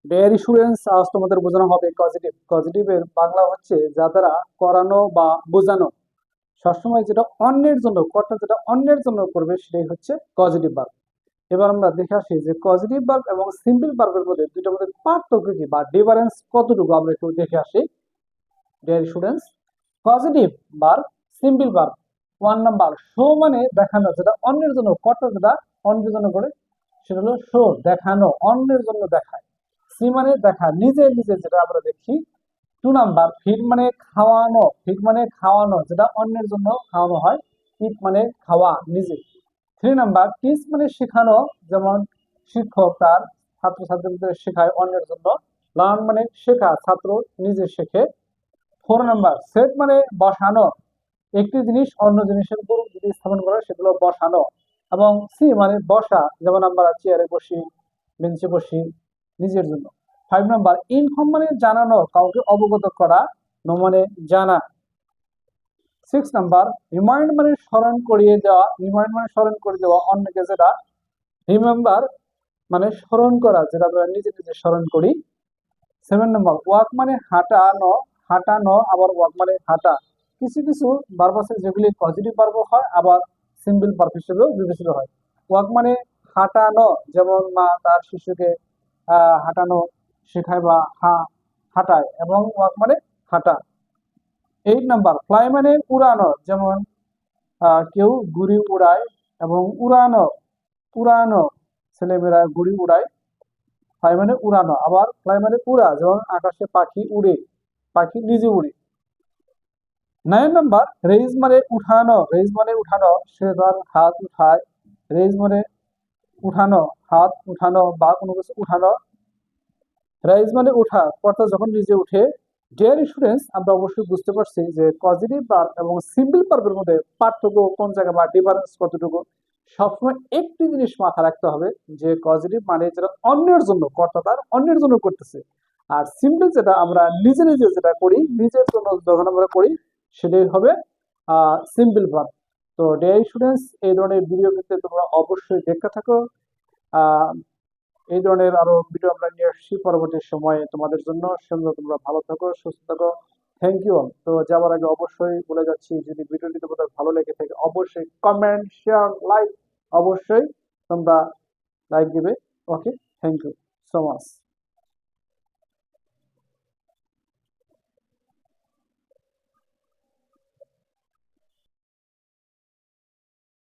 Dairy students আজ তোমাদের বোঝানো হবে কজিটিভ। পজিটিভের বাংলা হচ্ছে যা দ্বারা করানো বা বোঝানো। সবসময় যেটা অন্যের জন্য কর্তা যেটা অন্যের জন্য করবে সেটাই হচ্ছে পজিটিভ ভার্ব। এবার আমরা দেখে আসি যে পজিটিভ ভার্ব এবং সিম্পল ভার্বের মধ্যে দুইটার মধ্যে পার্থক্য কি বা ডিফারেন্স কতটুকু আমরা একটু দেখে আসি। Dear students, positive verb, simple verb. 1 number, show মানে দেখানো, যেটা অন্যের জন্য কর্তা যেটা অন্যের জন্য করে সেটা হলো শো, দেখানো, অন্যের জন্য দেখায়। সি মানে দেখা, নিজে নিজে যেটা আমরা দেখি। 2 নাম্বার, ফিড মানে খাওয়ানো, ফিড মানে খাওয়ানো, যেটা অন্যের জন্য খাওয়ানো হয়। ইট মানে খাওয়া, নিজে। 3 নাম্বার, টিচ মানে শেখানো, যেমন শিক্ষক তার ছাত্রছাত্রীদের শেখায় অন্যের জন্য। লার্ন মানে শেখা, ছাত্র নিজে শেখে। 4 নাম্বার, সেট মানে বসানো, একটি জিনিস অন্য জিনিসের উপর যদি স্থাপন করে সেগুলো বসানো। এবং সি মানে বসা, যেমন আমরা চেয়ারে বসি, বেঞ্চে বসি, নিজের জন্য। 5 নাম্বার, ইনফর্ম মানে জানানো, কাউকে অবগত করা। নো মানে জানা। 6 নাম্বার, রিমাইন্ড মানে স্মরণ করিয়ে দেওয়া, রিমাইন্ড মানে স্মরণ করে দেওয়া অন্যকে, যেটা রিমেম্বার মানে স্মরণ করা, যেটা আমরা নিজে নিজে স্মরণ করি। 7 নাম্বার, ওয়াক মানে হাঁটানো, হাঁটানো আবার ওয়াক মানে হাঁটা। কিছু কিছু ভার্ব আছে যেগুলি পজিটিভ ভার্ব হয়, আবার সিম্পল ভার্ব হিসেবেও বিবেচিত হয়। ওয়াক মানে হাঁটানো, যেমন মা তার শিশুকে হাঁটানো শেখায় বা হাঁটায়, এবং ওয়াক মানে হাঁটা। 8 নাম্বার, ফ্লাই মানে উড়ানো, যেমন কেউ ঘুড়ি উড়ায়, এবং উড়ানো, উড়ানো, ছেলেমেয়েরা ঘুড়ি উড়ায়। ফ্লাই মানে উড়ানো, আবার ফ্লাই মানে উড়া, যেমন আকাশে পাখি উড়ে, পাখি নিজে উড়ে। 9 নাম্বার, রেইজ মানে উঠানো, রেইজ মানে উঠানো, সে তার হাত উঠায়। রেইজ মানে উঠানো, হাত উঠানো বা কোনো কিছু উঠানো। রাইজ মানে উঠা, অর্থাৎ যখন নিজে উঠে। ডিয়ার স্টুডেন্টস, আমরা অবশ্যই বুঝতে পারছি যে পজিটিভ ভার্ব এবং সিম্পল ভার্বের মধ্যে পার্থক্য কোন জায়গায় বা ডিফারেন্স কতটুকু। সবসময় একটি জিনিস মাথায় রাখতে হবে যে পজিটিভ মানে যেটা অন্যের জন্য, কর্তা তার অন্যের জন্য করতেছে। আর সিম্পল যেটা আমরা নিজে নিজে যেটা করি, নিজের জন্য যখন আমরা করি, সেটাই হবে সিম্পল ভার্ব। তো ডিয়ার স্টুডেন্টস, এই ধরনের ভিডিও ক্ষেত্রে তোমরা অবশ্যই দেখতে থাকো। আহ এই ধরনের আরো ভিডিও আমরা নিয়ে আসছি পরবর্তী সময়ে তোমাদের জন্য। সেজন্য তোমরা ভালো থাকো, সুস্থ থাকো। Thank you all. তো যাওয়ার আগে অবশ্যই বলে যাচ্ছি, যদি ভিডিওটি তোমাদের ভালো লেগে থাকে অবশ্যই কমেন্ট, শেয়ার, লাইক, অবশ্যই তোমরা লাইক দিবে। ওকে, থ্যাংক ইউ সো মাচ।